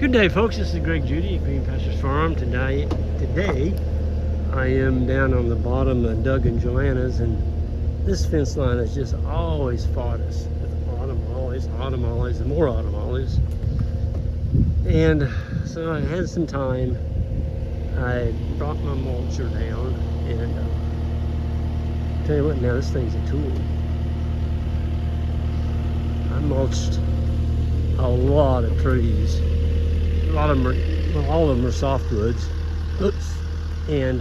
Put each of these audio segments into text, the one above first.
Good day, folks. This is Greg Judy at Green Pastures Farm. Today I am down on the bottom of Doug and Joanna's, and this fence line has just always fought us with autumn olives, and more autumn olives. And so I had some time. I brought my mulcher down, and tell you what, now this thing's a tool. I mulched a lot of trees. A lot of them are, well, all of them are softwoods. Oops. And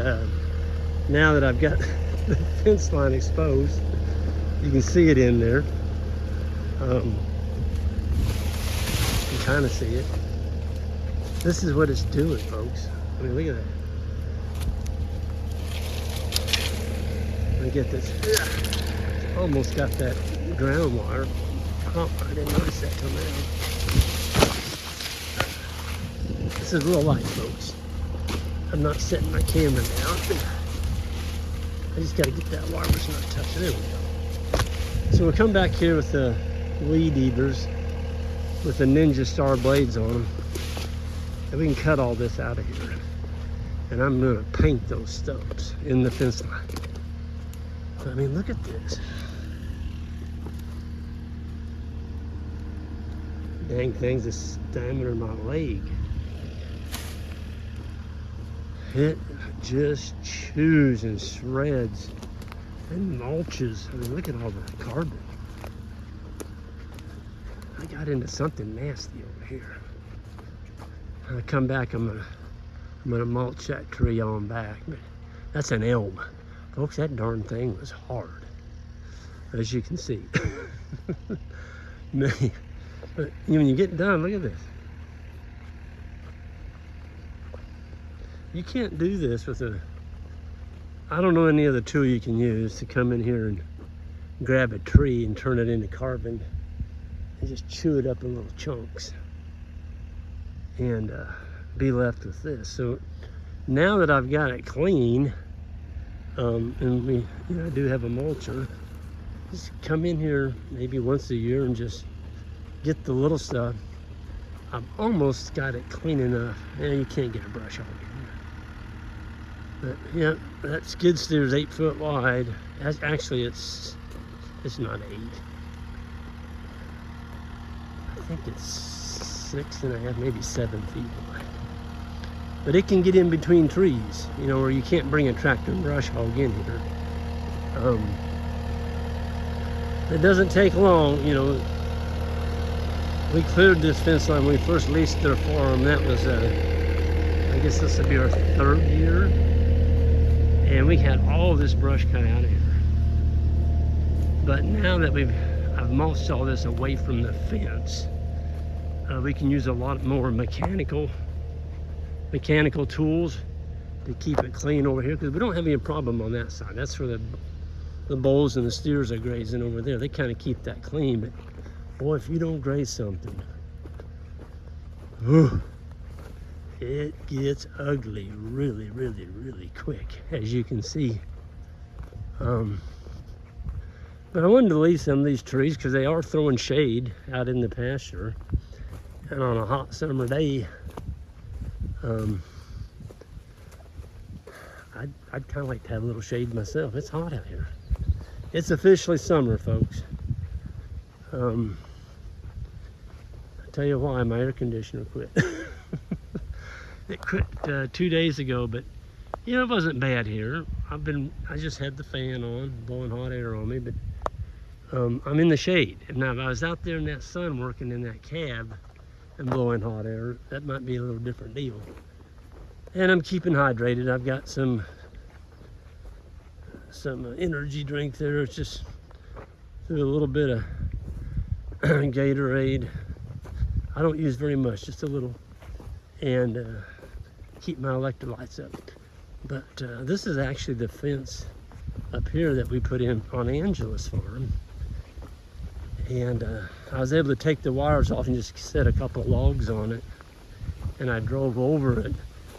now that I've got the fence line exposed, you can see it in there. You can kind of see it. This is what it's doing, folks. I mean, look at that. Let me get this. It's almost got that ground wire. Oh, I didn't notice that till now. This is real light, folks. I'm not setting my camera down. I just got to get that wire that's not touching. There we go. So we'll come back here with the weed eaters with the Ninja Star blades on them. And we can cut all this out of here. And I'm going to paint those stumps in the fence line. I mean, look at this. Dang thing's the diameter of my leg. It just chews and shreds and mulches. I mean, look at all the carbon. I got into something nasty over here. When I come back, I'm gonna mulch that tree on back. But that's an elm. Folks, that darn thing was hard, as you can see. Man, but when you get done, look at this. You can't do this with I don't know any other tool you can use to come in here and grab a tree and turn it into carbon and just chew it up in little chunks and be left with this. So now that I've got it clean, and I do have a mulcher, just come in here maybe once a year and just get the little stuff. I've almost got it clean enough. And you can't get a brush hog in here. But yeah, that skid steer is 8 foot wide. Actually, it's not 8. I think it's 6.5, maybe 7 feet wide. But it can get in between trees, you know, where you can't bring a tractor and brush hog in here. It doesn't take long, you know. We cleared this fence line when we first leased their farm. That was, I guess this would be our 3rd year. And we had all this brush cut out of here. But now that I've mulched all this away from the fence, we can use a lot more mechanical tools to keep it clean over here, because we don't have any problem on that side. That's where the bulls and the steers are grazing over there. They kind of keep that clean, but boy, if you don't graze something, it gets ugly really, really, really quick, as you can see. But I wanted to leave some of these trees because they are throwing shade out in the pasture. And on a hot summer day, I'd kind of like to have a little shade myself. It's hot out here. It's officially summer, folks. I tell you why, my air conditioner quit. It quit 2 days ago, but you know, it wasn't bad here. I just had the fan on, blowing hot air on me, but I'm in the shade. Now, if I was out there in that sun working in that cab and blowing hot air, that might be a little different deal. And I'm keeping hydrated. I've got some energy drink there. It's just threw a little bit of Gatorade. I don't use very much, just a little, and keep my electrolytes up. But this is actually the fence up here that we put in on Angela's farm. And I was able to take the wires off and just set a couple of logs on it. And I drove over it.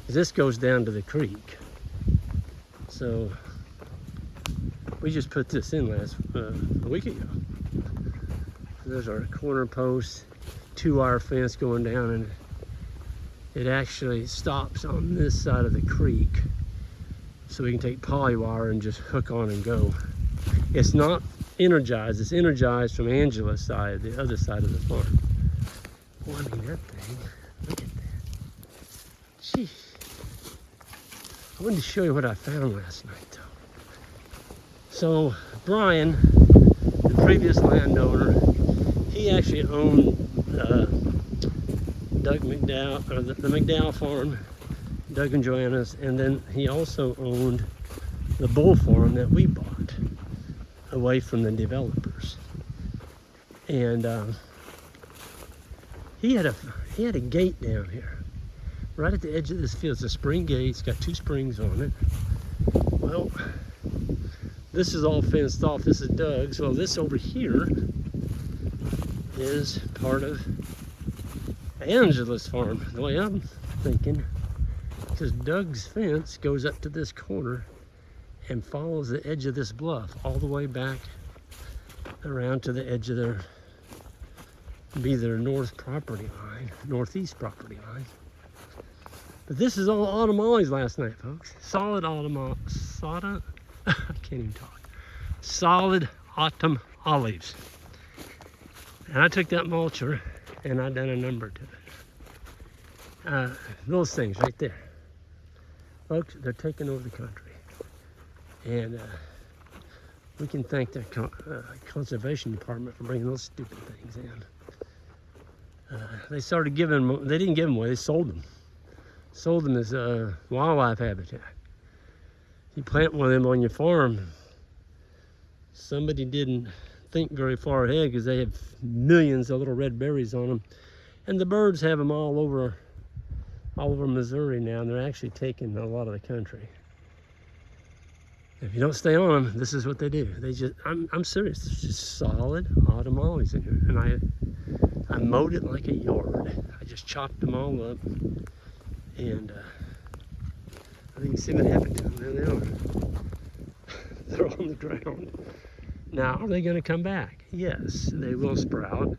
This goes down to the creek. So we just put this in a week ago. There's our corner post, 2-wire fence going down, and it actually stops on this side of the creek. So we can take poly wire and just hook on and go. It's not energized, it's energized from Angela's side, the other side of the farm. Well, I mean, that thing, look at that. Gee. I wanted to show you what I found last night, though. So, Brian, the previous landowner, he actually owned Doug McDowell, or the McDowell farm, Doug and Joanna's, and then he also owned the bull farm that we bought away from the developers. And he had a gate down here, right at the edge of this field. It's a spring gate. It's got 2 springs on it. Well, this is all fenced off. This is Doug's. Well, this over here is part of Angela's farm, the way I'm thinking. Because Doug's fence goes up to this corner and follows the edge of this bluff all the way back around to the edge of their northeast property line. But this is all autumn olives last night, folks. Solid autumn I can't even talk. Solid autumn olives. And I took that mulcher and I done a number to it. Those things right there. Folks, they're taking over the country. And we can thank the conservation department for bringing those stupid things in. They started giving them, they didn't give them away, they sold them. Sold them as wildlife habitat. You plant one of them on your farm, somebody didn't think very far ahead because they have millions of little red berries on them. And the birds have them all over Missouri now, and they're actually taking a lot of the country. If you don't stay on them, this is what they do. They just, I'm serious, it's just solid autumn olives in here. And I mowed it like a yard. I just chopped them all up. And I think you see what happened to them. There they are. They're on the ground. Now, are they going to come back? Yes, they will sprout.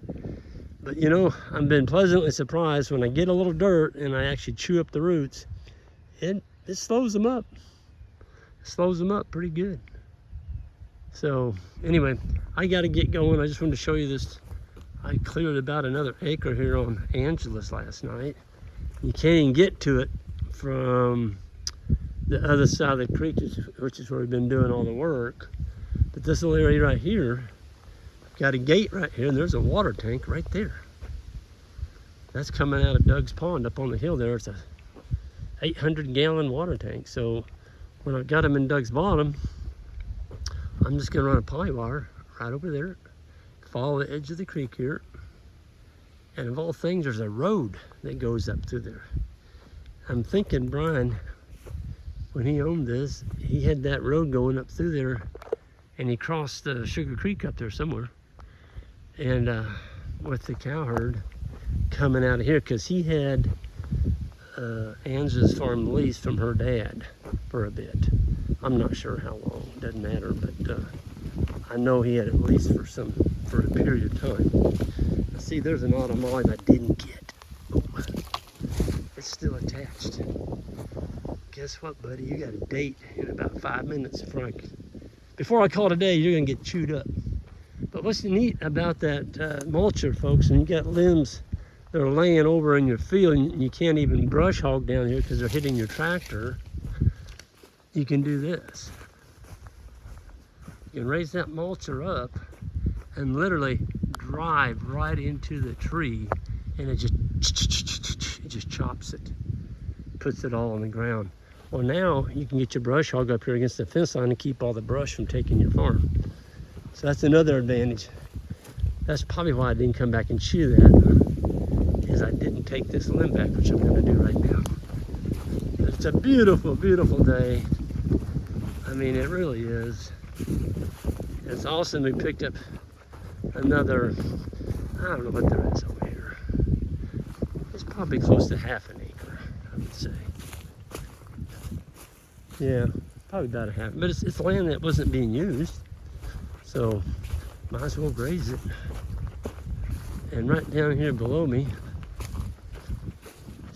But you know, I've been pleasantly surprised when I get a little dirt and I actually chew up the roots, it slows them up. It slows them up pretty good. So anyway, I got to get going. I just wanted to show you this. I cleared about another acre here on Angela's last night. You can't even get to it from the other side of the creek, which is where we've been doing all the work. But this little area right here, got a gate right here, and there's a water tank right there. That's coming out of Doug's pond up on the hill there. It's a 800-gallon water tank. So when I've got them in Doug's bottom, I'm just gonna run a poly wire right over there, follow the edge of the creek here, and of all things, there's a road that goes up through there. I'm thinking Brian, when he owned this, he had that road going up through there, and he crossed the Sugar Creek up there somewhere. And with the cow herd coming out of here, because he had Angela's farm leased from her dad for a bit. I'm not sure how long, doesn't matter, but I know he had it leased for a period of time. Now see, there's an autumn olive I didn't get. Oh, it's still attached. Guess what, buddy? You got a date in about 5 minutes before I call it a day. You're gonna get chewed up. But what's neat about that mulcher, folks, and you got limbs that are laying over in your field and you can't even brush hog down here because they're hitting your tractor, you can do this. You can raise that mulcher up and literally drive right into the tree, and it just chops it, puts it all on the ground. Well, now you can get your brush hog up here against the fence line and keep all the brush from taking your farm. So that's another advantage. That's probably why I didn't come back and chew that, is I didn't take this limb back, which I'm gonna do right now. But it's a beautiful, beautiful day. I mean, it really is. It's awesome. We picked up another, I don't know what there is over here. It's probably close to half an acre, I would say. Yeah, probably about a half, but it's land that wasn't being used. So might as well graze it. And right down here below me,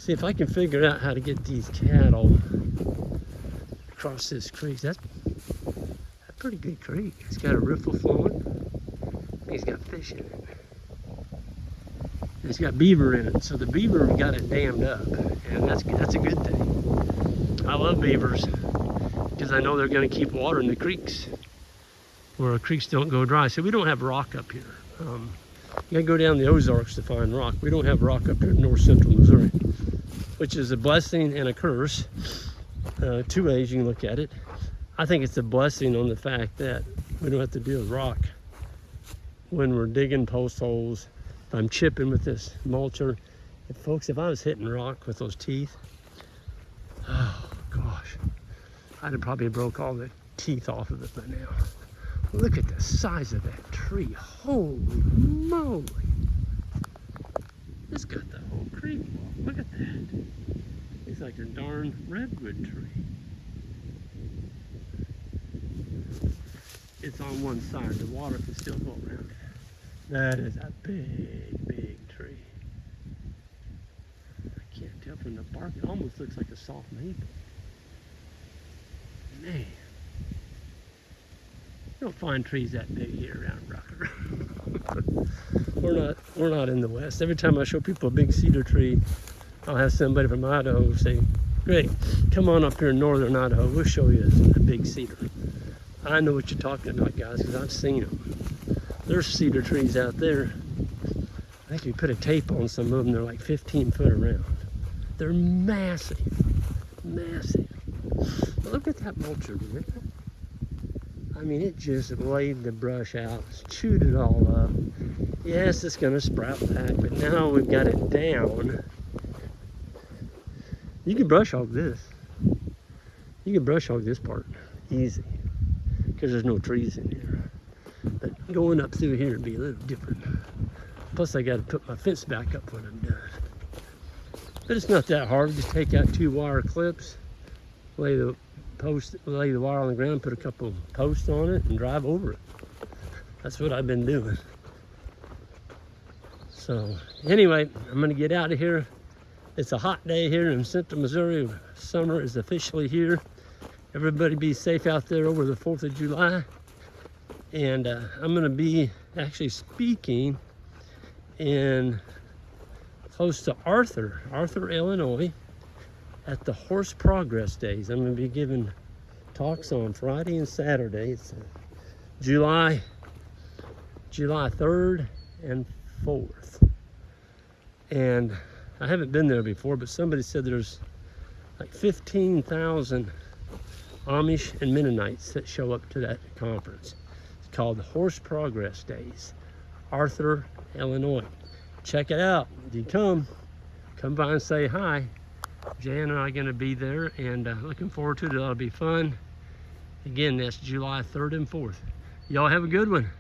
See if I can figure out how to get these cattle across this creek. That's a pretty good creek. It's got a riffle flowing. It's got fish in it. It's got beaver in it, so the beaver got it dammed up, and that's a good thing. I love beavers because I know they're going to keep water in the creeks where creeks don't go dry. So we don't have rock up here. You got to go down the Ozarks to find rock. We don't have rock up here in north central Missouri, which is a blessing and a curse. Two ways you can look at it. I think it's a blessing on the fact that we don't have to deal with rock when we're digging post holes. If I'm chipping with this mulcher, if I was hitting rock with those teeth, oh gosh, I'd have probably broke all the teeth off of it by now. Look at the size of that tree. Holy moly. It's got the whole creek. Look at that. It's like a darn redwood tree. It's on one side. The water can still go around it. That is a big, big tree. I can't tell from the bark. It almost looks like a soft maple. Man. You don't find trees that big here around Rucker. We're not in the West. Every time I show people a big cedar tree, I'll have somebody from Idaho say, "Great, come on up here in northern Idaho. We'll show you a big cedar." I know what you're talking about, guys, because I've seen them. There's cedar trees out there. I think you put a tape on some of them. They're like 15 foot around. They're massive, massive. But look at that mulcher, dude. I mean, it just laid the brush out, chewed it all up. Yes, it's gonna sprout back, but now we've got it down. You can brush hog this. You can brush hog this part easy, because there's no trees in here. But going up through here would be a little different. Plus I gotta put my fence back up when I'm done. But it's not that hard. Just take out 2 wire clips, lay the wire on the ground, put a couple posts on it, and drive over it. That's what I've been doing. So anyway, I'm gonna get out of here. It's a hot day here in central Missouri. Summer is officially here. Everybody be safe out there over the 4th of July. And I'm gonna be actually speaking in close to Arthur, Illinois, at the Horse Progress Days. I'm gonna be giving talks on Friday and Saturday. It's July 3rd and 4th. And I haven't been there before, but somebody said there's like 15,000 Amish and Mennonites that show up to that conference. It's called the Horse Progress Days, Arthur, Illinois. Check it out. If you come by and say hi. Jan and I are going to be there, and looking forward to it. It'll be fun. Again, that's July 3rd and 4th. Y'all have a good one.